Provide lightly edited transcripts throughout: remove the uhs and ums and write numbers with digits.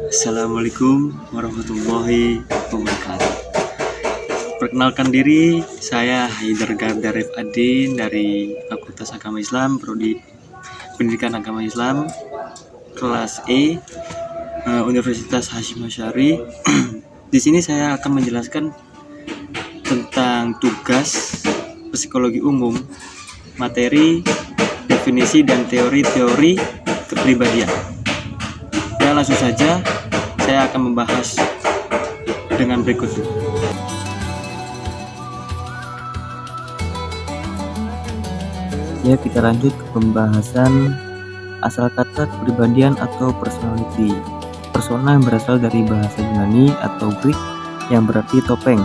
Assalamualaikum warahmatullahi wabarakatuh. Perkenalkan diri, saya Haidar Gardarif Adin dari Fakultas Agama Islam, Prodi Pendidikan Agama Islam, kelas E, Universitas Hasyim Asy'ari. Di sini saya akan menjelaskan tentang tugas psikologi umum, materi, definisi dan teori-teori kepribadian. Ya, langsung saja saya akan membahas dengan berikut ini. Ya, kita lanjut ke pembahasan asal kata kepribadian atau personality. Persona yang berasal dari bahasa Yunani atau Greek yang berarti topeng.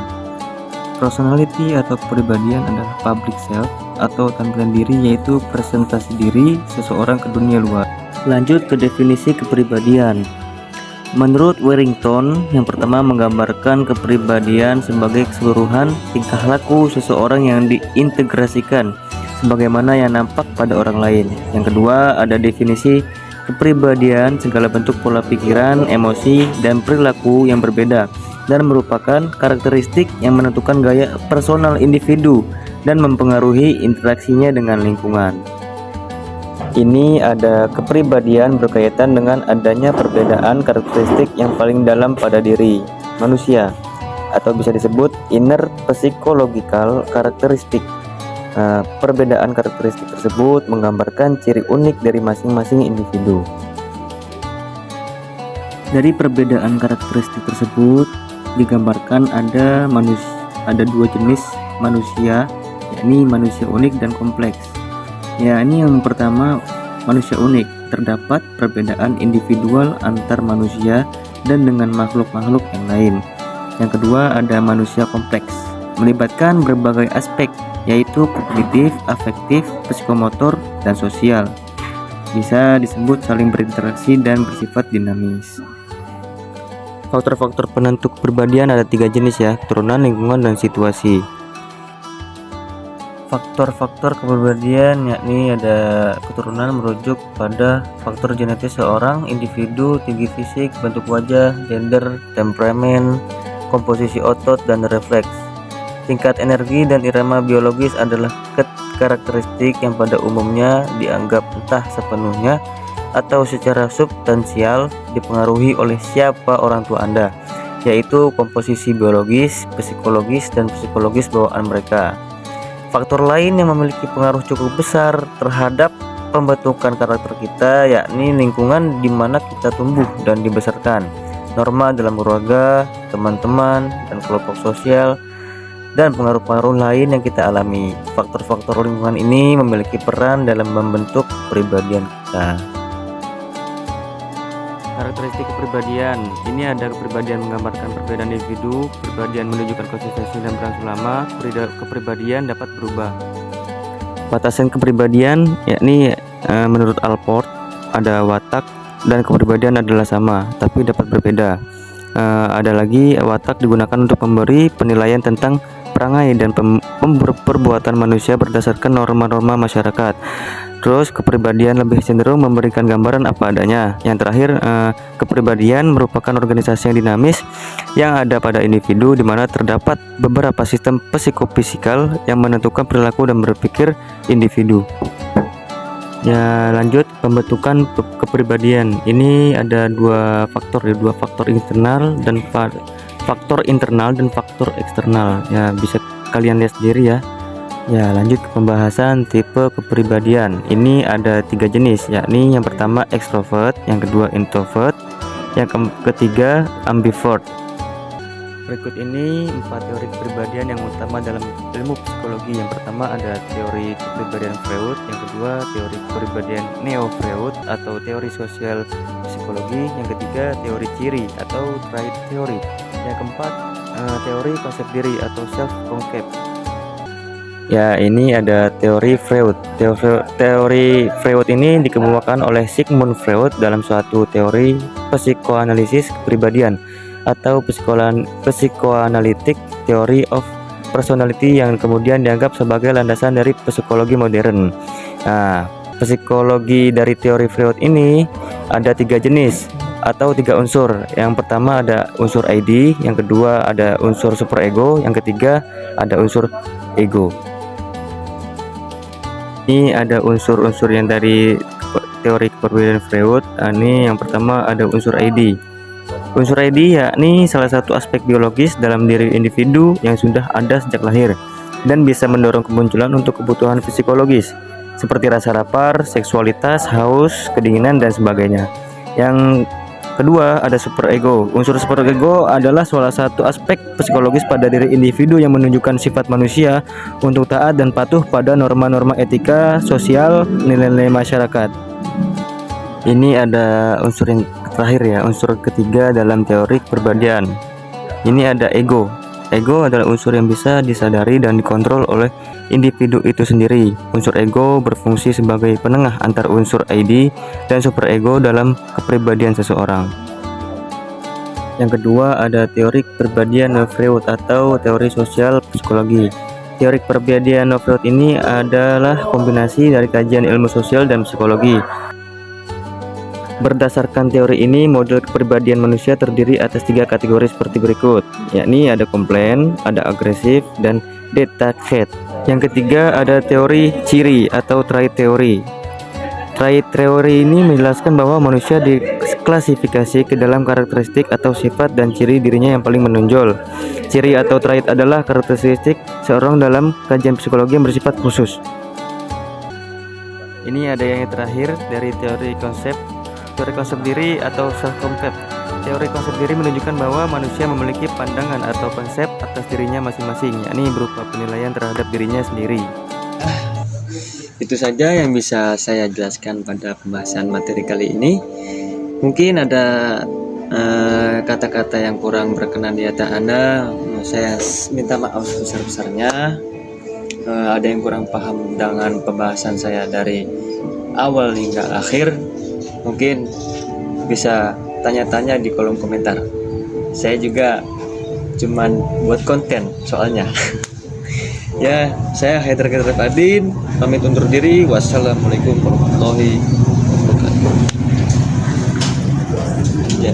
Personality atau kepribadian adalah public self atau tampilan diri, yaitu presentasi diri seseorang ke dunia luar. Lanjut ke definisi kepribadian. Menurut Warrington, yang pertama menggambarkan kepribadian sebagai keseluruhan tingkah laku seseorang yang diintegrasikan sebagaimana yang nampak pada orang lain. Yang kedua, ada definisi kepribadian segala bentuk pola pikiran, emosi, dan perilaku yang berbeda dan merupakan karakteristik yang menentukan gaya personal individu dan mempengaruhi interaksinya dengan lingkungan. Ini ada kepribadian berkaitan dengan adanya perbedaan karakteristik yang paling dalam pada diri manusia, atau bisa disebut inner psychological karakteristik. Perbedaan karakteristik tersebut menggambarkan ciri unik dari masing-masing individu. Dari perbedaan karakteristik tersebut digambarkan ada dua jenis manusia, yakni manusia unik dan kompleks. Ya, ini yang pertama, manusia unik. Terdapat perbedaan individual antar manusia dan dengan makhluk-makhluk yang lain. Yang kedua, ada manusia kompleks, melibatkan berbagai aspek, yaitu kognitif, afektif, psikomotor, dan sosial. Bisa disebut saling berinteraksi dan bersifat dinamis. Faktor-faktor penentu kepribadian ada 3 jenis ya, keturunan, lingkungan, dan situasi. Faktor-faktor kepribadian yakni ada keturunan merujuk pada faktor genetis seorang individu, tinggi fisik, bentuk wajah, gender, temperamen, komposisi otot, dan refleks. Tingkat energi dan irama biologis adalah karakteristik yang pada umumnya dianggap entah sepenuhnya atau secara substansial dipengaruhi oleh siapa orang tua Anda, yaitu komposisi biologis, psikologis, dan psikologis bawaan mereka. Faktor lain yang memiliki pengaruh cukup besar terhadap pembentukan karakter kita yakni lingkungan di mana kita tumbuh dan dibesarkan, norma dalam keluarga, teman-teman, dan kelompok sosial, dan pengaruh-pengaruh lain yang kita alami. Faktor-faktor lingkungan ini memiliki peran dalam membentuk kepribadian kita. Karakteristik kepribadian. Ini ada kepribadian menggambarkan perbedaan individu, kepribadian menunjukkan konsistensi dan berlangsung lama, kepribadian dapat berubah. Batasan kepribadian yakni menurut Alport ada watak dan kepribadian adalah sama tapi dapat berbeda. Ada lagi watak digunakan untuk memberi penilaian tentang perangai dan perbuatan manusia berdasarkan norma-norma masyarakat. Terus kepribadian lebih cenderung memberikan gambaran apa adanya. Yang terakhir, kepribadian merupakan organisasi yang dinamis yang ada pada individu di mana terdapat beberapa sistem psikofisikal yang menentukan perilaku dan berpikir individu. Ya, lanjut pembentukan kepribadian. Ini ada dua faktor internal dan faktor eksternal. Ya, bisa kalian lihat sendiri ya. Ya, lanjut ke pembahasan tipe kepribadian. Ini ada 3 jenis, yakni yang pertama extrovert, yang kedua introvert, yang ketiga ambivert. Berikut ini 4 teori kepribadian yang utama dalam ilmu psikologi. Yang pertama ada teori kepribadian Freud, yang kedua teori kepribadian neo-Freud atau teori sosial psikologi, yang ketiga teori ciri atau trait theory, yang keempat teori konsep diri atau self concept. Ya, ini ada teori Freud. Teori Freud ini dikemukakan oleh Sigmund Freud dalam suatu teori psikoanalisis kepribadian atau psychoanalytic theory of personality yang kemudian dianggap sebagai landasan dari psikologi modern. Nah, psikologi dari teori Freud ini ada 3 jenis, atau 3 unsur. Yang pertama ada unsur ID, yang kedua ada unsur superego, yang ketiga ada unsur ego. Ini ada unsur-unsur yang dari teori kepribadian Freud. Ini yang pertama ada unsur ID. Unsur ID yakni salah satu aspek biologis dalam diri individu yang sudah ada sejak lahir dan bisa mendorong kemunculan untuk kebutuhan psikologis seperti rasa lapar, seksualitas, haus, kedinginan, dan sebagainya. Yang kedua ada superego. Unsur superego adalah salah satu aspek psikologis pada diri individu yang menunjukkan sifat manusia untuk taat dan patuh pada norma-norma etika, sosial, nilai-nilai masyarakat. Ini ada unsur yang terakhir ya, unsur ketiga dalam teori kepribadian. Ini ada ego. Ego adalah unsur yang bisa disadari dan dikontrol oleh individu itu sendiri. Unsur ego berfungsi sebagai penengah antar unsur ID dan superego dalam kepribadian seseorang. Yang kedua ada teori kepribadian Freud atau teori sosial psikologi. Teori kepribadian Freud ini adalah kombinasi dari kajian ilmu sosial dan psikologi. Berdasarkan teori ini, model kepribadian manusia terdiri atas 3 kategori seperti berikut, yakni ada komplain, ada agresif, dan detached. Yang ketiga ada teori ciri atau trait teori. Trait teori ini menjelaskan bahwa manusia diklasifikasi ke dalam karakteristik atau sifat dan ciri dirinya yang paling menonjol. Ciri atau trait adalah karakteristik seorang dalam kajian psikologi yang bersifat khusus. Ini ada yang terakhir dari teori konsep diri atau self-concept. Teori konsep diri menunjukkan bahwa manusia memiliki pandangan atau konsep atas dirinya masing-masing, yakni berupa penilaian terhadap dirinya sendiri. Itu saja yang bisa saya jelaskan pada pembahasan materi kali ini. Mungkin ada kata-kata yang kurang berkenan di hati Anda, saya minta maaf sebesar-besarnya. Ada yang kurang paham dengan pembahasan saya dari awal hingga akhir, mungkin bisa tanya-tanya di kolom komentar. Saya juga cuman buat konten soalnya. Ya, saya Haidar Fadin, pamit undur diri. Wassalamualaikum warahmatullahi wabarakatuh. Ya.